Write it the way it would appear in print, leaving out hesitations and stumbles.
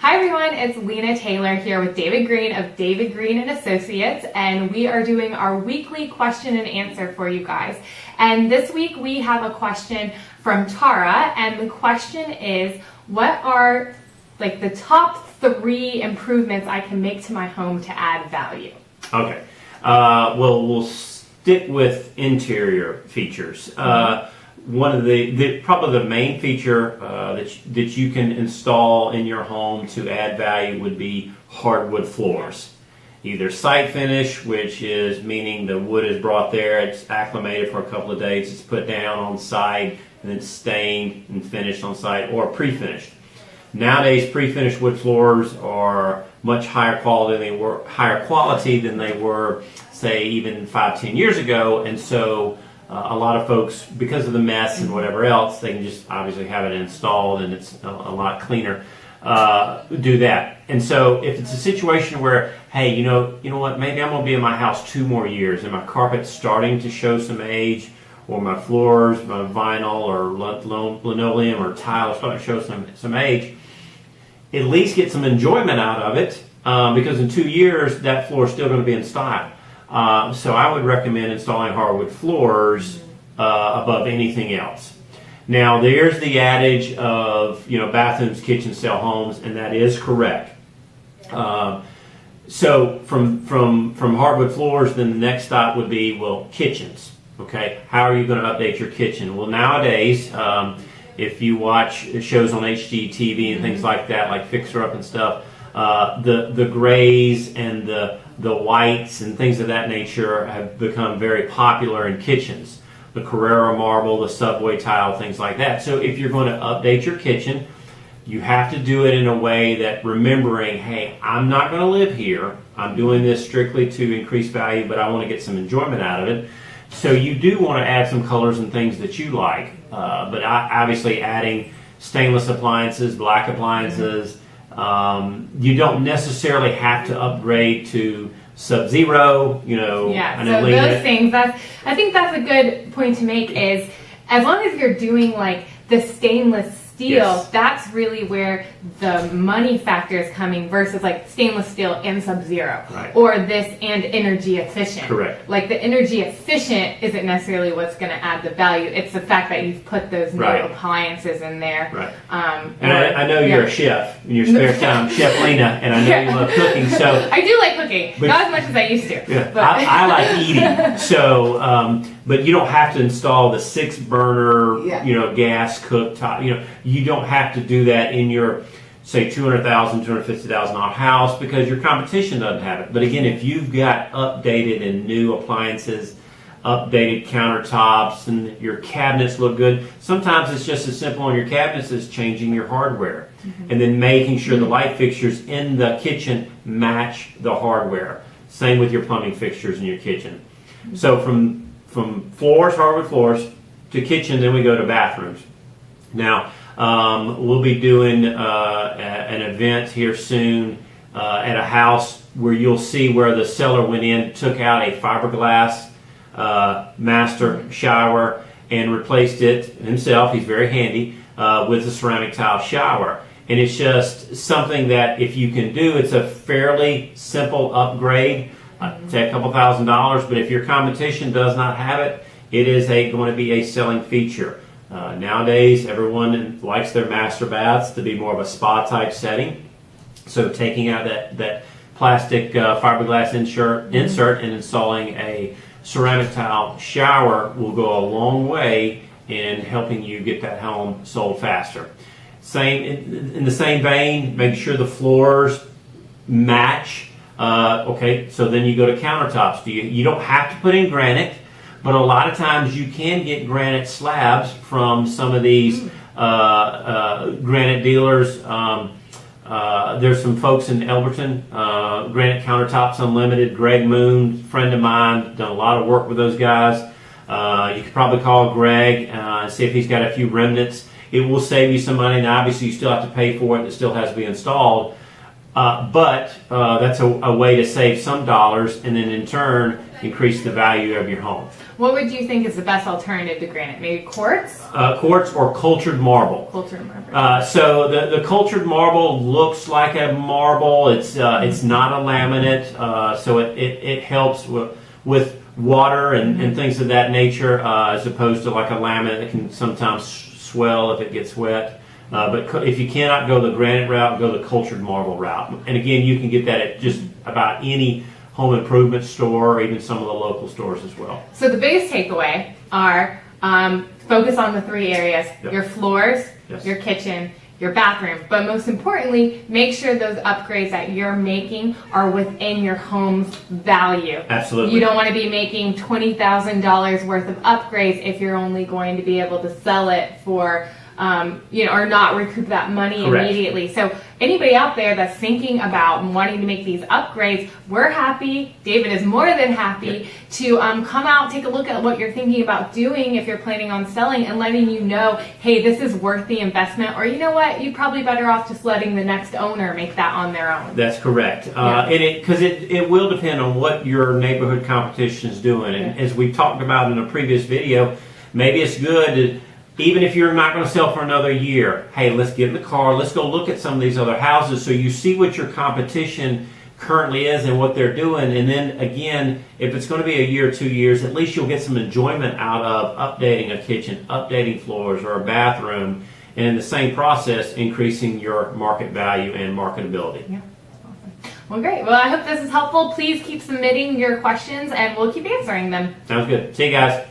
Hi everyone, it's Lena Taylor here with David Green of David Green and Associates, and we are doing our weekly question and answer for you guys. And this week we have a question from Tara, and the question is, what are like the top 3 improvements I can make to my home to add value? Okay. Well, we'll stick with interior features. One of the probably the main feature that you can install in your home to add value would be hardwood floors. Either site finish, which is meaning the wood is brought there, it's acclimated for a couple of days, it's put down on site, and then stained and finished on site, or pre-finished. Nowadays, pre-finished wood floors are much higher quality than they were, say, even 5-10 years ago, and so a lot of folks, because of the mess and whatever else, they can just obviously have it installed and it's a lot cleaner. Do that. And so if it's a situation where, hey, you know what, maybe I'm going to be in my house 2 more years and my carpet's starting to show some age, or my floors, my vinyl or linoleum or tile are starting to show some age, at least get some enjoyment out of it, because in 2 years that floor is still going to be in style. So I would recommend installing hardwood floors above anything else. Now, there's the adage of, bathrooms, kitchens sell homes, and that is correct. So from hardwood floors, then the next stop would be, kitchens. Okay, how are you going to update your kitchen? Well, nowadays, if you watch shows on HGTV and things like that, like Fixer Up and stuff, the grays and the whites and things of that nature have become very popular in kitchens. The Carrara marble, the Subway tile, things like that. So if you're going to update your kitchen, you have to do it in a way that, remembering, hey, I'm not going to live here. I'm doing this strictly to increase value, but I want to get some enjoyment out of it. So you do want to add some colors and things that you like, but obviously adding stainless appliances, black appliances. You don't necessarily have to upgrade to Sub-Zero, Yeah, so those things, I think that's a good point to make, is as long as you're doing like the stainless steel, yes, that's really where the money factor is coming, versus like stainless steel and Sub-Zero, right, or this and energy efficient. Correct. Like the energy efficient isn't necessarily what's going to add the value. It's the fact that you've put those new appliances in there. Right. And I know you're a chef in your spare time, Chef Lena, and I know you love cooking. So I do like cooking, but not as much as I used to. Yeah, but. I like eating. So, but you don't have to install the 6-burner, gas cooktop. You don't have to do that in your, say, $200,000, $250,000 house, because your competition doesn't have it. But again, if you've got updated and new appliances, updated countertops, and your cabinets look good, sometimes it's just as simple on your cabinets as changing your hardware, and then making sure the light fixtures in the kitchen match the hardware. Same with your plumbing fixtures in your kitchen. So from floors, hardwood floors, to kitchen, then we go to bathrooms. Now, we'll be doing an event here soon at a house where you'll see where the seller went in, took out a fiberglass master shower and replaced it himself. He's very handy, with a ceramic tile shower. And it's just something that, if you can do, it's a fairly simple upgrade. Say a couple $1,000, but if your competition does not have it, it is going to be a selling feature. Nowadays, everyone likes their master baths to be more of a spa type setting. So taking out that plastic fiberglass insert and installing a ceramic tile shower will go a long way in helping you get that home sold faster. In the same vein, make sure the floors match. Okay, so then you go to countertops. You don't have to put in granite, but a lot of times you can get granite slabs from some of these granite dealers. There's some folks in Elberton, Granite Countertops Unlimited, Greg Moon, friend of mine, done a lot of work with those guys. You could probably call Greg and see if he's got a few remnants. It will save you some money, and obviously you still have to pay for it. It still has to be installed. But that's a way to save some dollars and then in turn increase the value of your home. What would you think is the best alternative to granite? Maybe quartz? Quartz or cultured marble. Cultured marble. So the cultured marble looks like a marble. It's not a laminate, so it helps with water and things of that nature, as opposed to like a laminate that can sometimes swell if it gets wet. But if you cannot go the granite route, go the cultured marble route. And again, you can get that at just about any home improvement store or even some of the local stores as well. So the biggest takeaway are focus on the three areas: Yep. your floors, Yes. your kitchen, your bathroom. But most importantly, make sure those upgrades that you're making are within your home's value. Absolutely. You don't want to be making $20,000 worth of upgrades if you're only going to be able to sell it for or not recoup that money Correct. immediately. So anybody out there that's thinking about wanting to make these upgrades, we're happy. David is more than happy to come out, take a look at what you're thinking about doing if you're planning on selling, and letting you know, hey, this is worth the investment, or you know what, you're probably better off just letting the next owner make that on their own. That's correct. And it will depend on what your neighborhood competition is doing. And as we talked about in a previous video, maybe it's good to, even if you're not going to sell for another year, hey, let's get in the car, let's go look at some of these other houses so you see what your competition currently is and what they're doing. And then again, if it's going to be a year, 2 years, at least you'll get some enjoyment out of updating a kitchen, updating floors or a bathroom, and in the same process, increasing your market value and marketability. Yeah. Awesome. Well, great. Well, I hope this is helpful. Please keep submitting your questions and we'll keep answering them. Sounds good. See you guys.